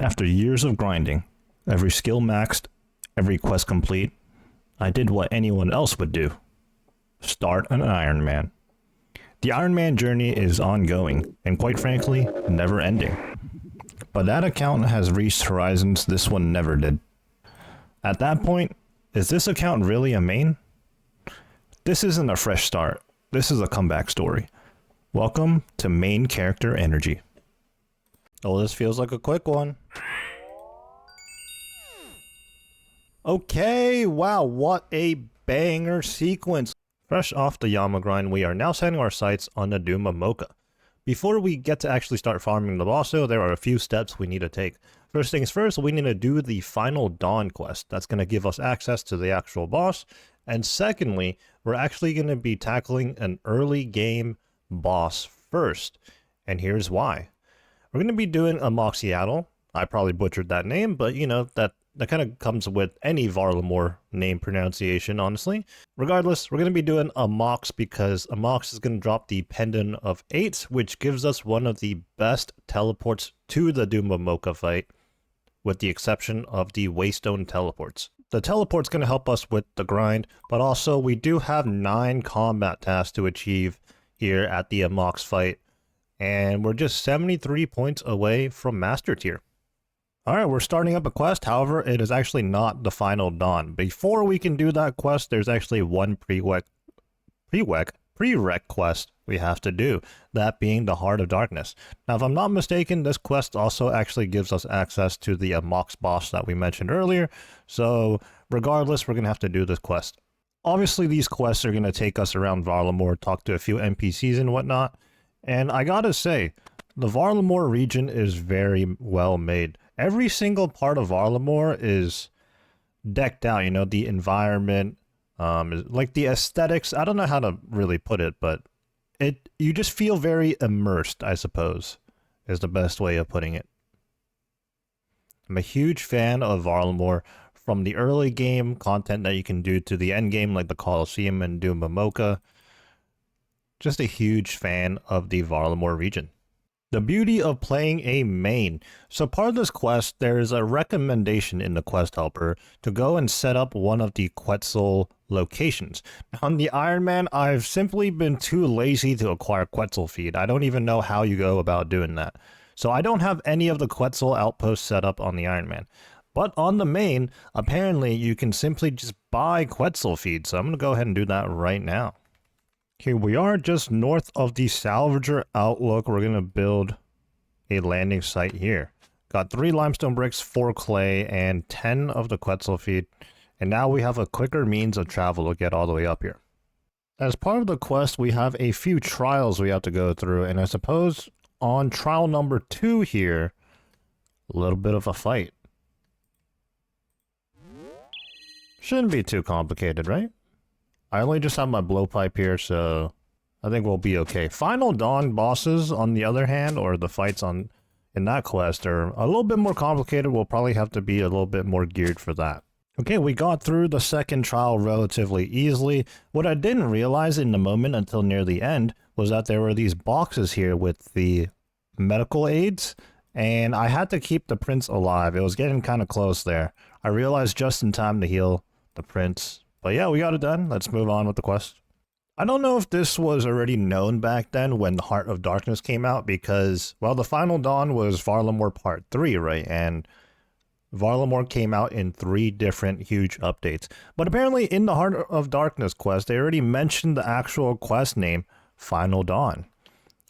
After years of grinding, every skill maxed, every quest complete, I did what anyone else would do. Start an Iron Man. The Iron Man journey is ongoing, and quite frankly, never ending. But that account has reached horizons this one never did. At that point, is this account really a main? This isn't a fresh start, this is a comeback story. Welcome to Main Character Energy. Oh, this feels like a quick one. Okay, wow, what a banger sequence. Fresh off the Yama grind, we are now setting our sights on the Doom of Mocha. Before we get to actually start farming the boss though, there are a few steps we need to take. First things first, we need to do the final Dawn quest. That's going to give us access to the actual boss. And secondly, we're actually going to be tackling an early game boss first. And here's why. We're going to be doing Amoxliatl. I probably butchered that name, but you know, that kind of comes with any Varlamore name pronunciation, honestly. Regardless, we're going to be doing Amox because Amox is going to drop the Pendant of 8, which gives us one of the best teleports to the Doom of Mocha fight, with the exception of the Waystone teleports. The teleport's going to help us with the grind, but also we do have 9 combat tasks to achieve here at the Amox fight, and we're just 73 points away from Master Tier. Alright, we're starting up a quest, however, it is actually not the final Dawn. Before we can do that quest, there's actually one prereq quest we have to do, that being the Heart of Darkness. Now, if I'm not mistaken, this quest also actually gives us access to the Amox boss that we mentioned earlier, so regardless, we're going to have to do this quest. Obviously, these quests are going to take us around Varlamore, talk to a few NPCs and whatnot, and I gotta say, the Varlamore region is very well made. Every single part of Varlamore is decked out, you know, the environment, like the aesthetics, I don't know how to really put it, but you just feel very immersed, I suppose, is the best way of putting it. I'm a huge fan of Varlamore, from the early game content that you can do to the end game, like the Colosseum and Doom of Mocha. Just a huge fan of the Varlamore region. The beauty of playing a main. So part of this quest, there's a recommendation in the quest helper to go and set up one of the Quetzal locations. On the Iron Man, I've simply been too lazy to acquire Quetzal feed. I don't even know how you go about doing that. So I don't have any of the Quetzal outposts set up on the Iron Man. But on the main, apparently you can simply just buy Quetzal feed. So I'm going to go ahead and do that right now. Here we are just north of the Salvager Outlook. We're going to build a landing site here. Got 3 limestone bricks, 4 clay, and 10 of the Quetzal feed. And now we have a quicker means of travel to get all the way up here. As part of the quest, we have a few trials we have to go through. And I suppose on trial number 2 here, a little bit of a fight. Shouldn't be too complicated, right? I only just have my blowpipe here, so I think we'll be okay. Final Dawn bosses, on the other hand, or the fights in that quest, are a little bit more complicated. We'll probably have to be a little bit more geared for that. Okay, we got through the second trial relatively easily. What I didn't realize in the moment until near the end was that there were these boxes here with the medical aids, and I had to keep the prince alive. It was getting kind of close there. I realized just in time to heal the prince. But yeah, we got it done. Let's move on with the quest. I don't know if this was already known back then when the Heart of Darkness came out because, well, the Final Dawn was Varlamore Part 3, right? And Varlamore came out in 3 different huge updates. But apparently in the Heart of Darkness quest, they already mentioned the actual quest name, Final Dawn.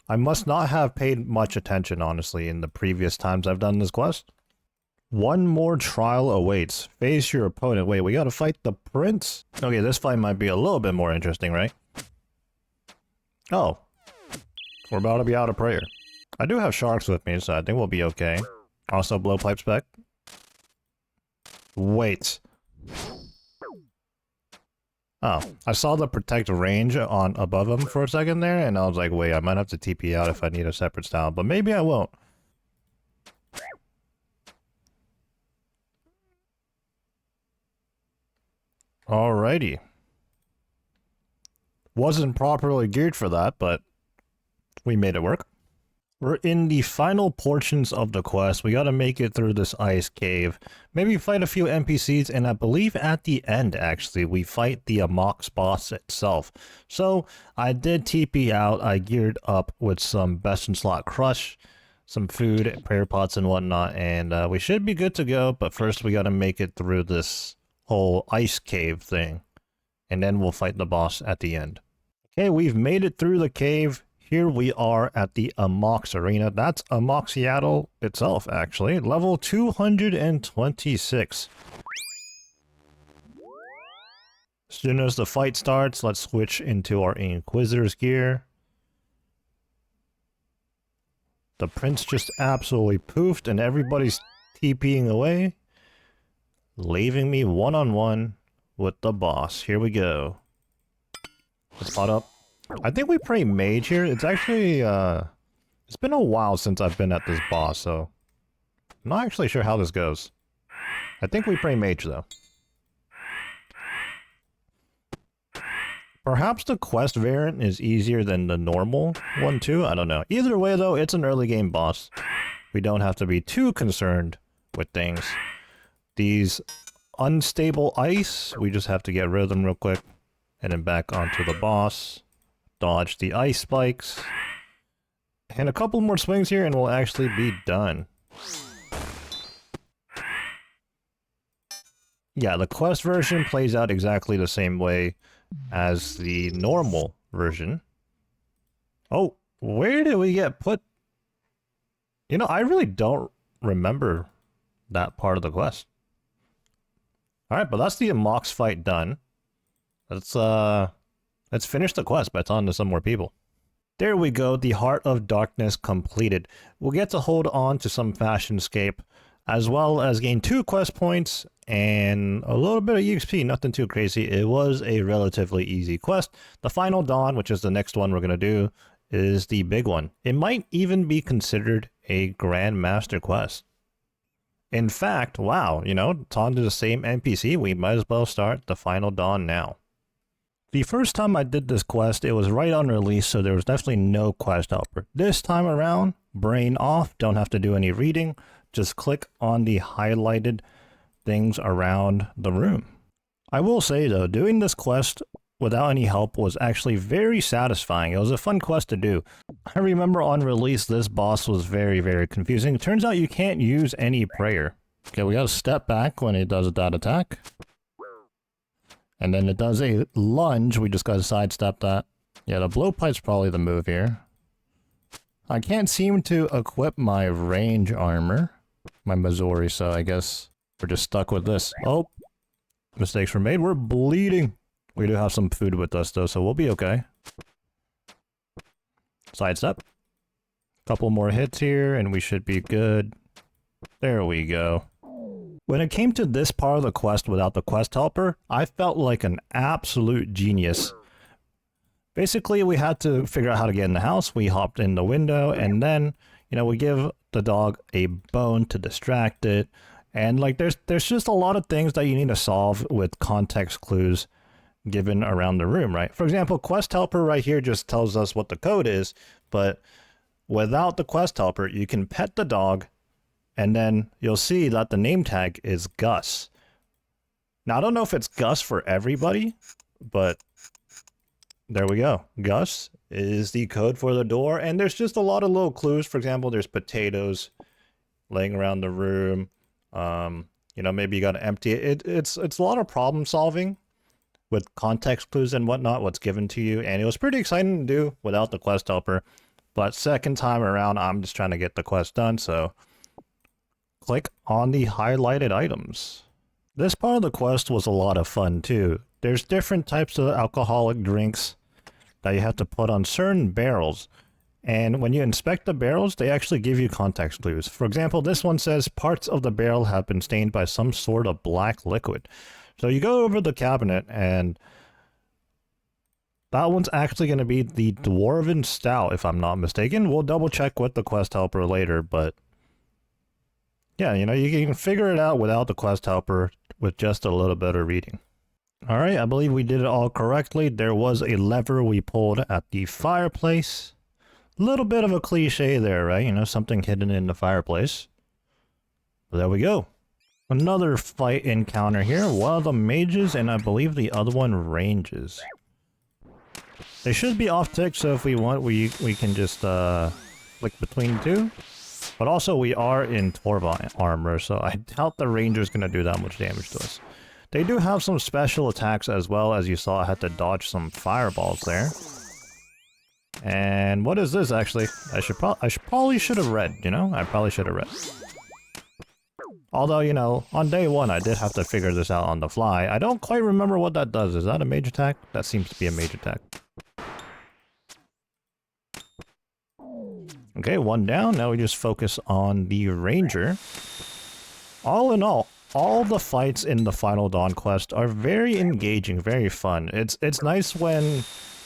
I must not have paid much attention, honestly, in the previous times I've done this quest. One more trial awaits. Face your opponent. Wait, we gotta fight the prince? Okay, this fight might be a little bit more interesting, right? Oh. We're about to be out of prayer. I do have sharks with me, so I think we'll be okay. Also, blowpipe spec. Wait. Oh, I saw the protect range on above him for a second there, and I was like, wait, I might have to TP out if I need a separate style, but maybe I won't. Alrighty. Wasn't properly geared for that, but we made it work. We're in the final portions of the quest. We gotta make it through this ice cave. Maybe fight a few NPCs, and I believe at the end, actually, we fight the Amox boss itself. So, I did TP out. I geared up with some Best in Slot Crush, some food, prayer pots, and whatnot, and we should be good to go, but first we gotta make it through this whole ice cave thing, and then we'll fight the boss at the end. Okay, we've made it through the cave. Here we are at the Amox Arena. That's Amoxliatl itself, actually. Level 226. As soon as the fight starts, let's switch into our Inquisitor's gear. The prince just absolutely poofed and everybody's TPing away, leaving me one-on-one with the boss. Here we go. Let's pot up. I think we play mage here. It's actually, it's been a while since I've been at this boss, so I'm not actually sure how this goes. I think we play mage, though. Perhaps the quest variant is easier than the normal one, too. I don't know. Either way, though, it's an early game boss. We don't have to be too concerned with things. These unstable ice, we just have to get rid of them real quick. And then back onto the boss. Dodge the ice spikes. And a couple more swings here and we'll actually be done. Yeah, the quest version plays out exactly the same way as the normal version. Oh, where did we get put? You know, I really don't remember that part of the quest. Alright, but that's the Amox fight done. Let's finish the quest by talking to some more people. There we go, the Heart of Darkness completed. We'll get to hold on to some Fashionscape, as well as gain 2 quest points and a little bit of EXP, nothing too crazy. It was a relatively easy quest. The Final Dawn, which is the next one we're going to do, is the big one. It might even be considered a Grand Master quest. In fact, wow, you know, talking to the same NPC, we might as well start the Final Dawn now. The first time I did this quest, it was right on release, so there was definitely no quest helper. This time around, brain off, don't have to do any reading, just click on the highlighted things around the room. I will say though, doing this quest without any help was actually very satisfying. It was a fun quest to do. I remember on release, this boss was very, very confusing. It turns out you can't use any prayer. Okay, we gotta step back when it does that attack. And then it does a lunge, we just gotta sidestep that. Yeah, the blowpipe's probably the move here. I can't seem to equip my range armor, my Missouri, so I guess we're just stuck with this. Oh, mistakes were made, we're bleeding. We do have some food with us though, so we'll be okay. Sidestep. Couple more hits here and we should be good. There we go. When it came to this part of the quest without the quest helper, I felt like an absolute genius. Basically, we had to figure out how to get in the house. We hopped in the window, and then, you know, we give the dog a bone to distract it. And, like, there's just a lot of things that you need to solve with context clues given around the room, right? For example, quest helper right here just tells us what the code is, but without the quest helper, you can pet the dog, and then you'll see that the name tag is Gus. Now, I don't know if it's Gus for everybody, but there we go. Gus is the code for the door, and there's just a lot of little clues. For example, there's potatoes laying around the room. You know, maybe you got to empty it. It's a lot of problem solving with context clues and whatnot, what's given to you, and it was pretty exciting to do without the quest helper. But second time around, I'm just trying to get the quest done, so click on the highlighted items. This part of the quest was a lot of fun too. There's different types of alcoholic drinks that you have to put on certain barrels. And when you inspect the barrels, they actually give you context clues. For example, this one says parts of the barrel have been stained by some sort of black liquid. So you go over the cabinet and that one's actually going to be the Dwarven Stout, if I'm not mistaken. We'll double check with the quest helper later, but yeah, you know, you can figure it out without the quest helper with just a little bit of reading. All right, I believe we did it all correctly. There was a lever we pulled at the fireplace. Little bit of a cliche there, right? You know, something hidden in the fireplace. But there we go. Another fight encounter here. One of the mages, and I believe the other one ranges. They should be off tick, so if we want, we can just flick between the two. But also, we are in Torva armor, so I doubt the ranger's gonna do that much damage to us. They do have some special attacks as well. As you saw, I had to dodge some fireballs there. And what is this, actually? I probably should have read, you know? I probably should have read. Although, you know, on day one, I did have to figure this out on the fly. I don't quite remember what that does. Is that a mage attack? That seems to be a mage attack. Okay, one down. Now we just focus on the ranger. All in all the fights in the Final Dawn quest are very engaging, very fun. It's nice when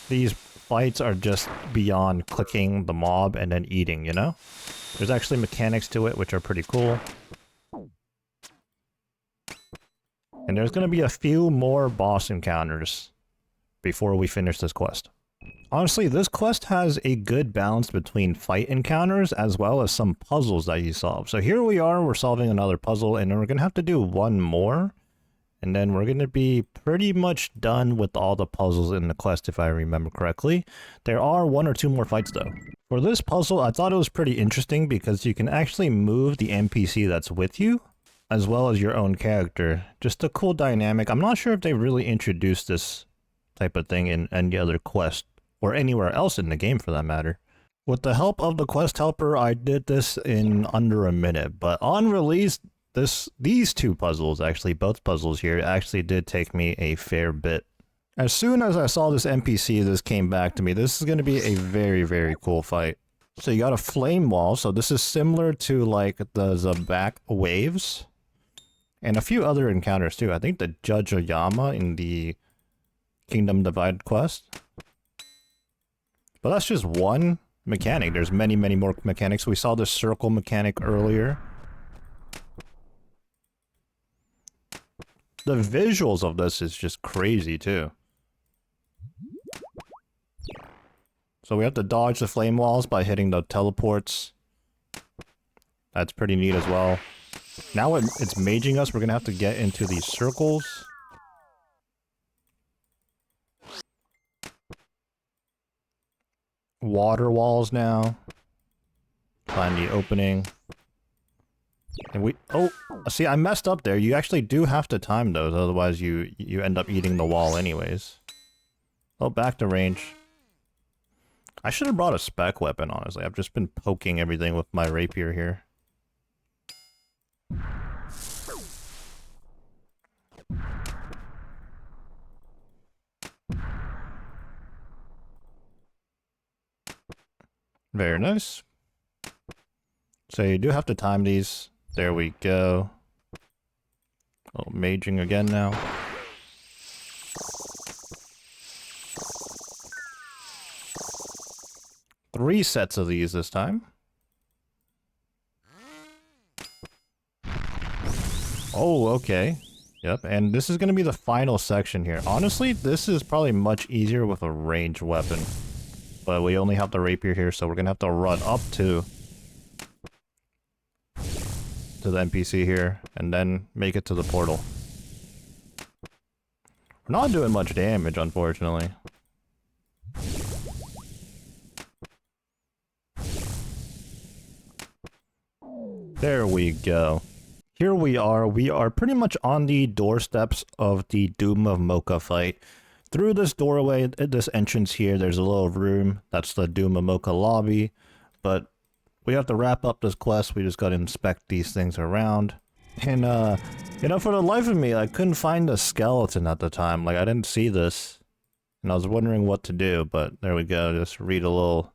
these fights are just beyond clicking the mob and then eating, you know? There's actually mechanics to it, which are pretty cool. And there's going to be a few more boss encounters before we finish this quest. Honestly, this quest has a good balance between fight encounters as well as some puzzles that you solve. So here we are, we're solving another puzzle, and then we're going to have to do one more. And then we're going to be pretty much done with all the puzzles in the quest, if I remember correctly. There are one or two more fights, though. For this puzzle, I thought it was pretty interesting because you can actually move the NPC that's with you, as well as your own character. Just a cool dynamic. I'm not sure if they really introduced this type of thing in any other quest, or anywhere else in the game for that matter. With the help of the quest helper, I did this in under a minute, but on release, these two puzzles, actually, both puzzles here, actually did take me a fair bit. As soon as I saw this NPC, this came back to me. This is going to be a very, very cool fight. So you got a flame wall, so this is similar to like the Zabak waves, and a few other encounters too. I think the Judge Oyama in the Kingdom Divide quest. But that's just one mechanic. There's many, many more mechanics. We saw the circle mechanic earlier. The visuals of this is just crazy too. So we have to dodge the flame walls by hitting the teleports. That's pretty neat as well. Now it's maging us, we're gonna have to get into these circles. Water walls now. Find the opening. And oh, see, I messed up there. You actually do have to time those, otherwise you end up eating the wall anyways. Oh, back to range. I should have brought a spec weapon, honestly. I've just been poking everything with my rapier here. Very nice. So you do have to time these. There we go. Oh, maging again now. Three sets of these this time. Oh, okay. Yep, and this is going to be the final section here. Honestly, this is probably much easier with a ranged weapon. But we only have the rapier here, so we're going to have to run up to the NPC here, and then make it to the portal. We're not doing much damage, unfortunately. There we go. Here we are pretty much on the doorsteps of the Doom of Mocha fight. Through this doorway, this entrance here, there's a little room. That's the Doom of Mocha lobby. But we have to wrap up this quest. We just got to inspect these things around. And, you know, for the life of me, I couldn't find a skeleton at the time. Like, I didn't see this. And I was wondering what to do, but there we go. Just read a little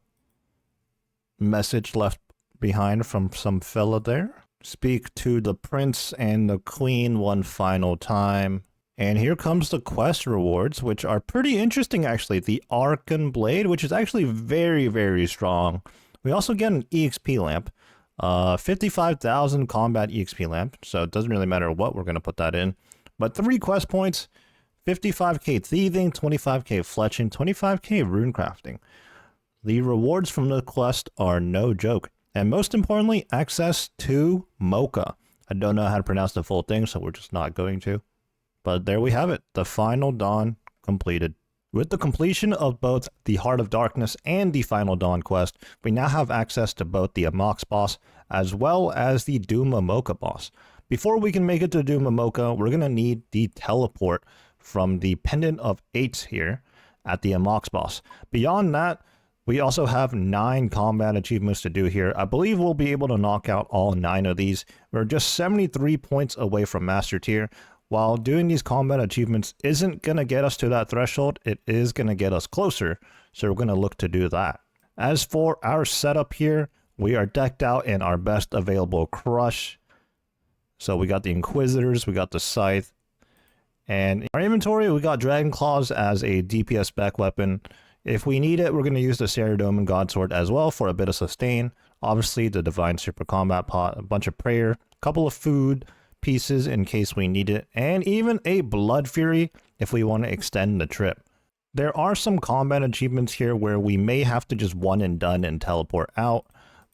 message left behind from some fella there. Speak to the prince and the queen one final time. And here comes the quest rewards, which are pretty interesting, actually. The Arcan Blade, which is actually very, very strong. We also get an EXP lamp. 55,000 combat EXP lamp, so it doesn't really matter what we're going to put that in. But 3 quest points, 55k thieving, 25k fletching, 25k rune crafting. The rewards from the quest are no joke. And most importantly, access to Mocha. I don't know how to pronounce the full thing, so we're just not going to. But there we have it, the Final Dawn completed. With the completion of both the Heart of Darkness and the Final Dawn quest, we now have access to both the Amox boss as well as the Duma Mocha boss. Before we can make it to Duma Mocha, we're going to need the teleport from the Pendant of 8 here at the Amox boss. Beyond that, we also have 9 combat achievements to do here. I believe we'll be able to knock out all 9 of these. We're just 73 points away from Master Tier. While doing these combat achievements isn't going to get us to that threshold, it is going to get us closer. So we're going to look to do that. As for our setup here, we are decked out in our best available crush. So we got the Inquisitors, we got the Scythe. And in our inventory, we got Dragon Claws as a DPS spec weapon. If we need it, we're going to use the Saradomin Godsword as well for a bit of sustain. Obviously, the Divine Super Combat Pot, a bunch of prayer, a couple of food pieces in case we need it, and even a Blood Fury if we want to extend the trip. There are some combat achievements here where we may have to just one and done and teleport out,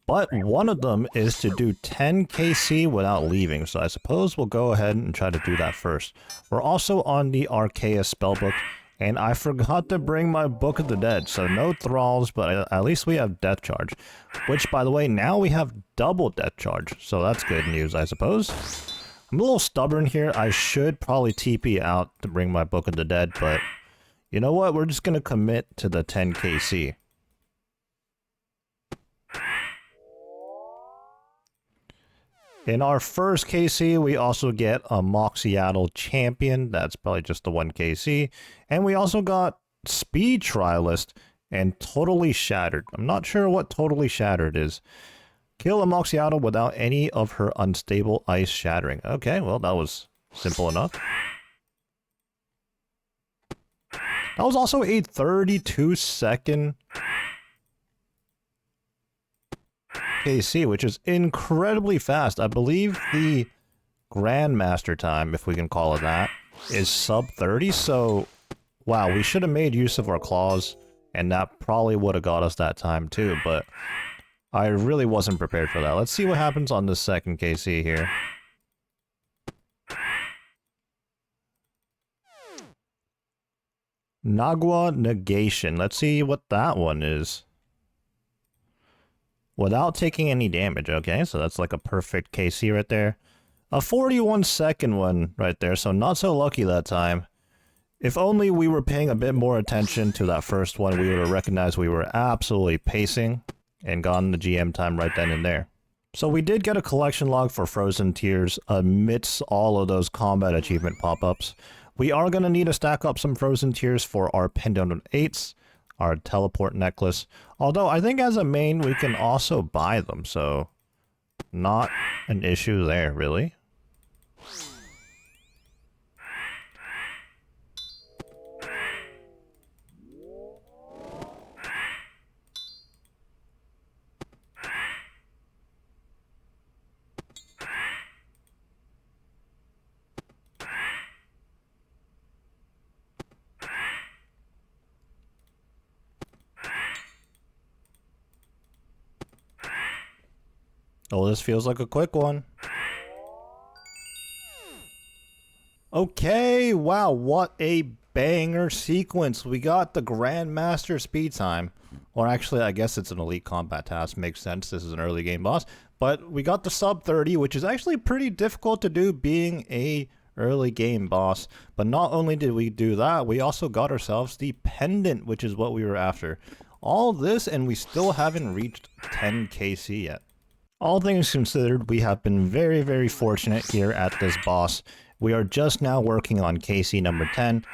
but one of them is to do 10 KC without leaving, so I suppose we'll go ahead and try to do that first. We're also on the Arceus spellbook, and I forgot to bring my Book of the Dead, so no Thralls, but at least we have Death Charge. Which, by the way, now we have double Death Charge, so that's good news, I suppose. I'm a little stubborn here. I should probably TP out to bring my Book of the Dead, but you know what? We're just going to commit to the 10 KC. In our first KC, we also get a Amoxliatl Champion. That's probably just the 1 KC. And we also got Speed Trialist and Totally Shattered. I'm not sure what Totally Shattered is. Kill Amoxliatl without any of her unstable ice shattering. Okay, well, that was simple enough. That was also a 32-second KC, which is incredibly fast. I believe the Grandmaster time, if we can call it that, is sub 30. So, wow, we should have made use of our claws, and that probably would have got us that time too, but I really wasn't prepared for that. Let's see what happens on the second KC here. Nagua Negation. Let's see what that one is. Without taking any damage. Okay, so that's like a perfect KC right there. A 41-second one right there, so not so lucky that time. If only we were paying a bit more attention to that first one, we would have recognized we were absolutely pacing and gotten the GM time right then and there. So we did get a collection log for Frozen Tears amidst all of those combat achievement pop-ups. We are going to need to stack up some Frozen Tears for our Pendant of 8s, our teleport necklace. Although I think as a main we can also buy them, so not an issue there really. Oh, this feels like a quick one. Okay, wow, what a banger sequence. We got the Grandmaster speed time. Or actually, I guess it's an elite combat task. Makes sense, this is an early game boss. But we got the sub 30, which is actually pretty difficult to do being a early game boss. But not only did we do that, we also got ourselves the pendant, which is what we were after. All this, and we still haven't reached 10 KC yet. All things considered, we have been very, very fortunate here at this boss. We are just now working on KC number 10.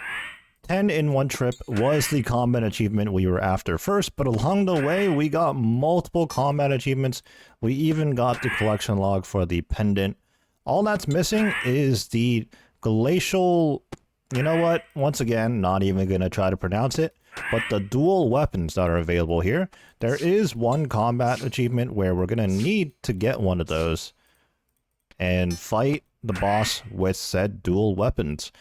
10 in one trip was the combat achievement we were after first, but along the way, we got multiple combat achievements. We even got the collection log for the pendant. All that's missing is the glacial, you know what, once again, not even going to try to pronounce it, but the dual weapons that are available here. There is one combat achievement where we're going to need to get one of those and fight the boss with said dual weapons.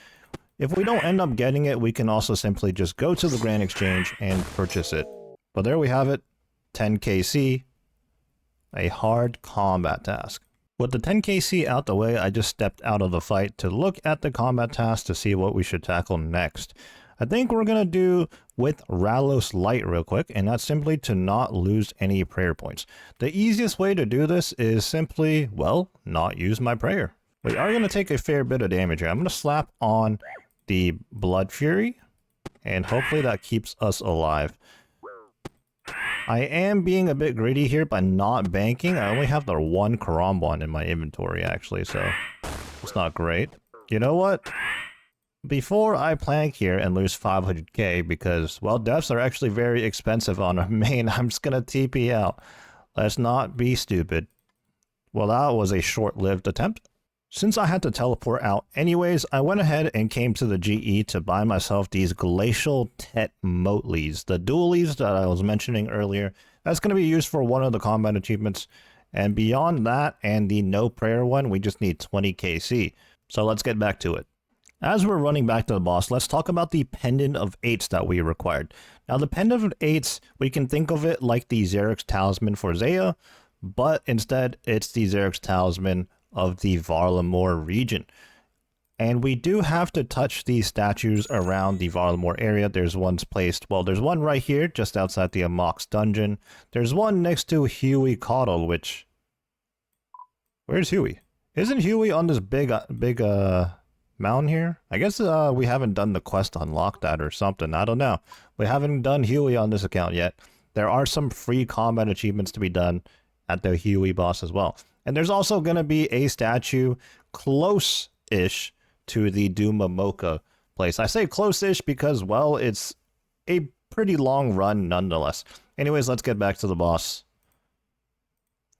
If we don't end up getting it, we can also simply just go to the Grand Exchange and purchase it. But there we have it, 10 KC, a hard combat task. With the 10 KC out the way, I just stepped out of the fight to look at the combat task to see what we should tackle next. I think we're going to do with Ralos Light real quick, and that's simply to not lose any prayer points. The easiest way to do this is simply, well, not use my prayer. We are going to take a fair bit of damage here. I'm going to slap on the Blood Fury, and hopefully that keeps us alive. I am being a bit greedy here by not banking. I only have the one Karambwan in my inventory, actually, so it's not great. You know what? Before I plank here and lose 500k, because, well, deaths are actually very expensive on a main, I'm just going to TP out. Let's not be stupid. Well, that was a short-lived attempt. Since I had to teleport out anyways, I went ahead and came to the GE to buy myself these Glacial Tet Motleys, the dualies that I was mentioning earlier. That's going to be used for one of the combat achievements. And beyond that and the no prayer one, we just need 20 KC. So let's get back to it. As we're running back to the boss, let's talk about the Pendant of Eights that we required. Now, the Pendant of Eights, we can think of it like the Xerix Talisman for Zaya, but instead, it's the Xerix Talisman of the Varlamore region. And we do have to touch these statues around the Varlamore area. There's one's placed, well, there's one right here, just outside the Amox dungeon. There's one next to Huey Caudle, which... Where's Huey? Isn't Huey on this big mountain here? I guess we haven't done the quest to unlock that or something. I don't know. We haven't done Huey on this account yet. There are some free combat achievements to be done at the Huey boss as well. And there's also going to be a statue close-ish to the Dumamoka place. I say close-ish because, well, it's a pretty long run nonetheless. Anyways, let's get back to the boss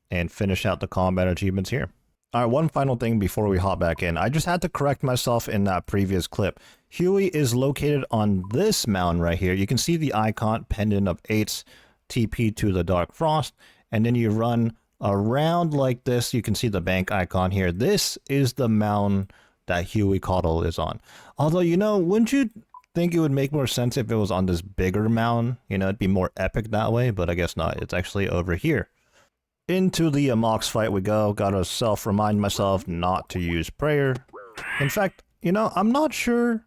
and finish out the combat achievements here. Alright, one final thing before we hop back in. I just had to correct myself in that previous clip. Huey is located on this mountain right here. You can see the icon, Pendant of Eights, TP to the Dark Frost, and then you run around like this. You can see the bank icon here. This is the mountain that Huey Caudle is on. Although, you know, wouldn't you think it would make more sense if it was on this bigger mountain? You know, it'd be more epic that way, but I guess not. It's actually over here. Into the Amox fight we go. Gotta self-remind myself not to use prayer. In fact, you know, I'm not sure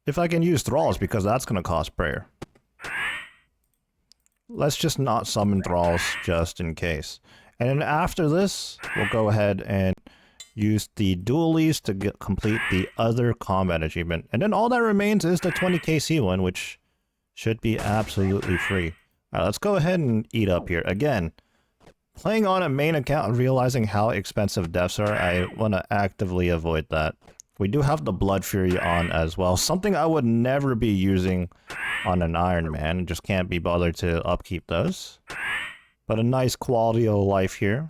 if I can use thralls because that's gonna cost prayer. Let's just not summon thralls just in case. And then after this, we'll go ahead and use the dualies to complete the other combat achievement. And then all that remains is the 20 KC one, which should be absolutely free. Alright, let's go ahead and eat up here. Again, playing on a main account and realizing how expensive deaths are, I want to actively avoid that. We do have the Blood Fury on as well. Something I would never be using on an Iron Man. Just can't be bothered to upkeep those. But a nice quality of life here.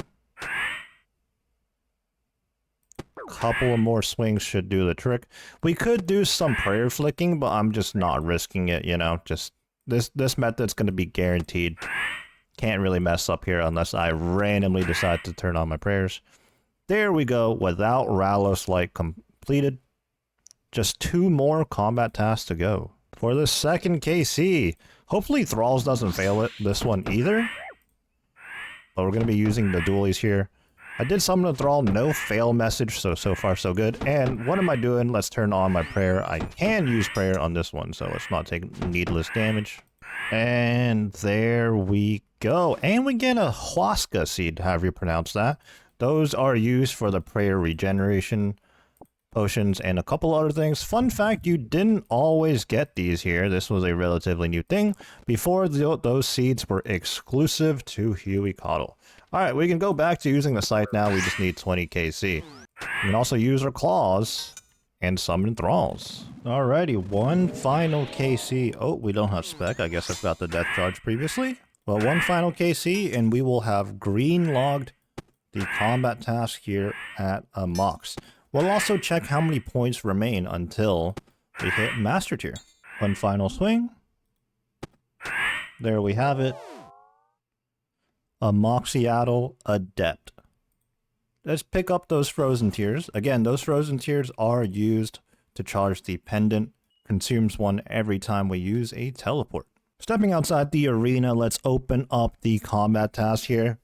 A couple of more swings should do the trick. We could do some prayer flicking, but I'm just not risking it, you know. Just this method's going to be guaranteed. Can't really mess up here unless I randomly decide to turn on my prayers. There we go. Without Ralos Light completed. Just 2 more combat tasks to go. For the second KC. Hopefully Thralls doesn't fail it this one either. But we're going to be using the dualies here. I did summon a Thrall, no fail message, so far so good. And what am I doing? Let's turn on my prayer. I can use prayer on this one, so let's not take needless damage. And there we go. And we get a Huasca seed, however you pronounce that. Those are used for the prayer regeneration potions and a couple other things. Fun fact, you didn't always get these here. This was a relatively new thing. Before, those seeds were exclusive to Huey Caudle. Alright, we can go back to using the scythe now. We just need 20 KC. We can also use our claws and summon thralls. Alrighty, one final KC. Oh, we don't have spec. I guess I forgot the death charge previously. Well, one final KC and we will have green logged the combat task here at Amox. We'll also check how many points remain until we hit Master Tier. One final swing. There we have it. Amoxliatl Adept. Let's pick up those frozen tears. Again, those frozen tears are used to charge the pendant. Consumes one every time we use a teleport. Stepping outside the arena, let's open up the combat task here.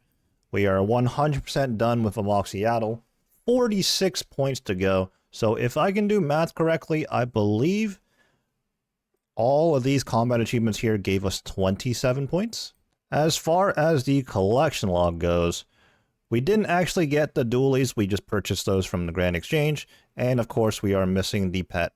We are 100% done with Amoxliatl. 46 points to go. So if I can do math correctly, I believe all of these combat achievements here gave us 27 points. As far as the collection log goes, we didn't actually get the dualies, we just purchased those from the Grand Exchange, and of course we are missing the pet.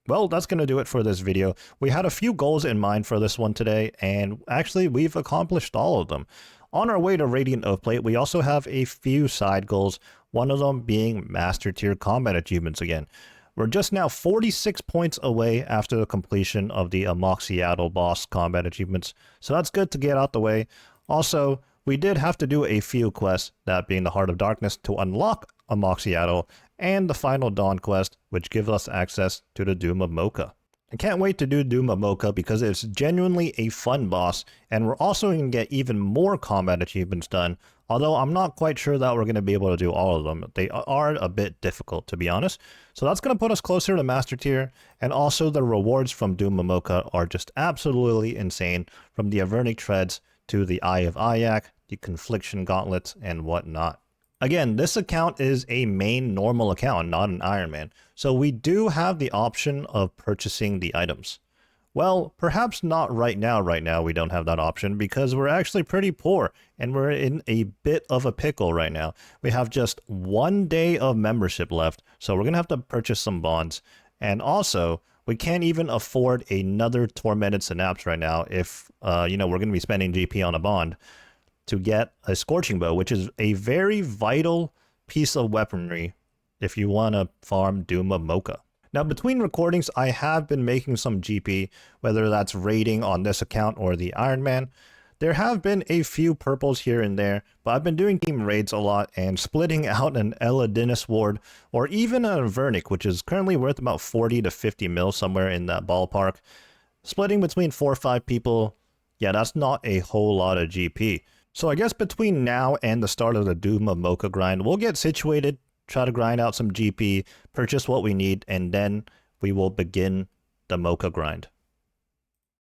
Well, that's going to do it for this video. We had a few goals in mind for this one today, and actually we've accomplished all of them. On our way to Radiant Oathplate, we also have a few side goals, one of them being Master Tier combat achievements again. We're just now 46 points away after the completion of the Amoxliatl boss combat achievements, so that's good to get out the way. Also, we did have to do a few quests, that being the Heart of Darkness, to unlock Amoxliatl, and the final Dawn quest, which gives us access to the Doom of Mocha. I can't wait to do Doom of Mocha because it's genuinely a fun boss, and we're also going to get even more combat achievements done, although I'm not quite sure that we're going to be able to do all of them. They are a bit difficult, to be honest. So that's going to put us closer to Master Tier, and also the rewards from Doom of Mocha are just absolutely insane, from the Avernic Treads to the Eye of Ayak, the Confliction Gauntlets, and whatnot. Again, this account is a main normal account, not an Iron Man, so we do have the option of purchasing the items. Well, perhaps not right now we don't have that option because we're actually pretty poor and we're in a bit of a pickle right now. We have just 1 day of membership left, so we're going to have to purchase some bonds. And also, we can't even afford another Tormented Synapse right now if, we're going to be spending GP on a bond to get a Scorching Bow, which is a very vital piece of weaponry if you want to farm Doom of Mocha. Now, between recordings, I have been making some GP, whether that's raiding on this account or the Iron Man. There have been a few purples here and there, but I've been doing team raids a lot and splitting out an Eladinus ward, or even a Avernic, which is currently worth about 40 to 50 mil, somewhere in that ballpark. Splitting between 4 or 5 people, yeah, that's not a whole lot of GP. So I guess between now and the start of the Doom of Mocha grind, we'll get situated, try to grind out some GP, purchase what we need, and then we will begin the Mocha grind.